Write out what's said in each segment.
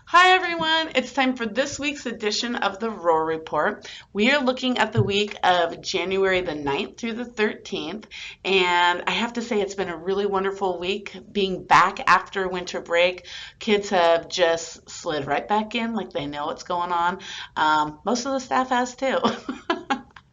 Hi everyone, it's time for this week's edition of the Roar Report. We are looking at the week of January the 9th through the 13th, and I have to say it's been a really wonderful week being back after winter break. Kids have just slid right back in like they know what's going on. Most of the staff has too.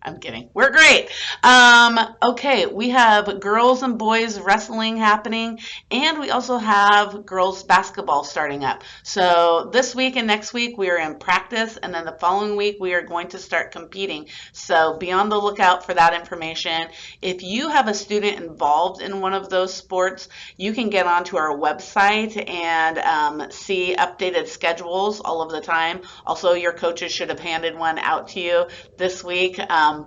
I'm kidding. We're great. Okay, we have girls and boys wrestling happening, and we also have girls basketball starting up. So this week and next week we are in practice, and then the following week we are going to start competing. So be on the lookout for that information. If you have a student involved in one of those sports, you can get onto our website and see updated schedules all of the time. Also, your coaches should have handed one out to you this week.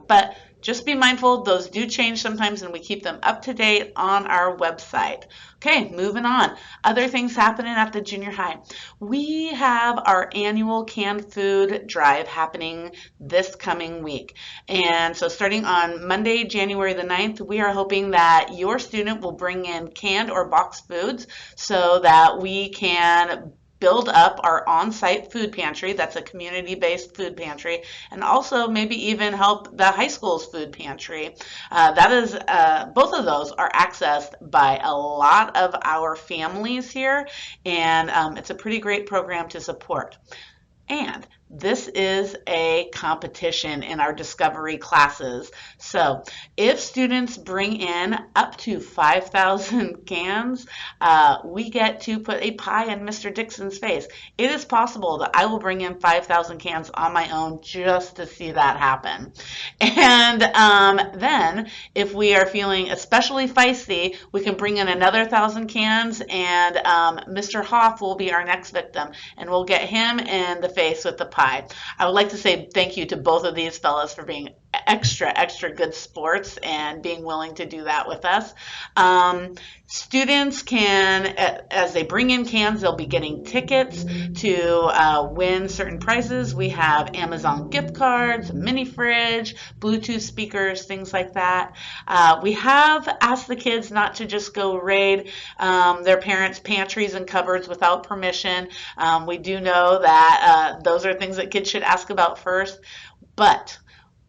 But just be mindful, those do change sometimes, and we keep them up to date on our website. Okay, moving on. Other things happening at the junior high. We have our annual canned food drive happening this coming week. And so starting on Monday, January the 9th, we are hoping that your student will bring in canned or boxed foods so that we can build up our on-site food pantry. That's a community-based food pantry, and also maybe even help the high school's food pantry. That is, both of those are accessed by a lot of our families here, and it's a pretty great program to support. And this is a competition in our discovery classes. So if students bring in up to 5,000 cans, we get to put a pie in Mr. Dixon's face. It is possible that I will bring in 5,000 cans on my own just to see that happen. And then if we are feeling especially feisty, we can bring in another 1,000 cans, and Mr. Hoff will be our next victim, and we'll get him in the face with the pie. I would like to say thank you to both of these fellas for being extra good sports and being willing to do that with us. Students can, as they bring in cans, they'll be getting tickets to win certain prizes. We have Amazon gift cards, a mini fridge, Bluetooth speakers, things like that. We have asked the kids not to just go raid their parents' pantries and cupboards without permission. We do know that those are things that kids should ask about first, but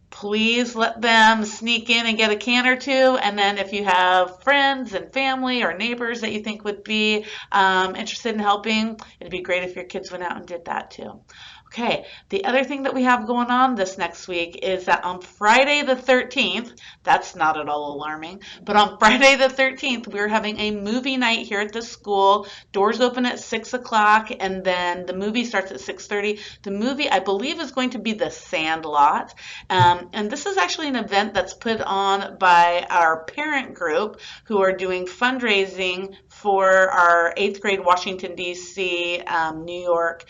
please let them sneak in and get a can or two. And then if you have friends and family or neighbors that you think would be interested in helping, it'd be great if your kids went out and did that too. Okay, the other thing that we have going on this next week is that on Friday the 13th, that's not at all alarming, but on Friday the 13th, we're having a movie night here at the school. Doors open at 6 o'clock, and then the movie starts at 6:30. The movie, I believe, is going to be The Sandlot. And this is actually an event that's put on by our parent group who are doing fundraising for our 8th grade Washington, D.C., New York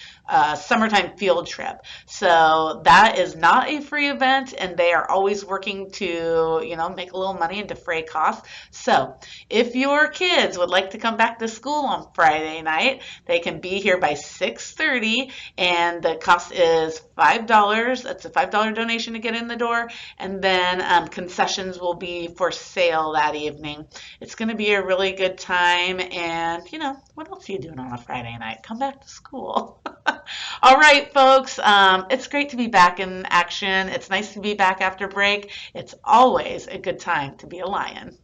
summertime field trip. So that is not a free event, and they are always working to, make a little money and defray costs. So if your kids would like to come back to school on Friday night, they can be here by 6:30, and the cost is $5. That's a $5 donation to get in the door, and then concessions will be for sale that evening. It's going to be a really good time, and what else are you doing on a Friday night? Come back to school. All right, folks, it's great to be back in action. It's nice to be back after break. It's always a good time to be a lion.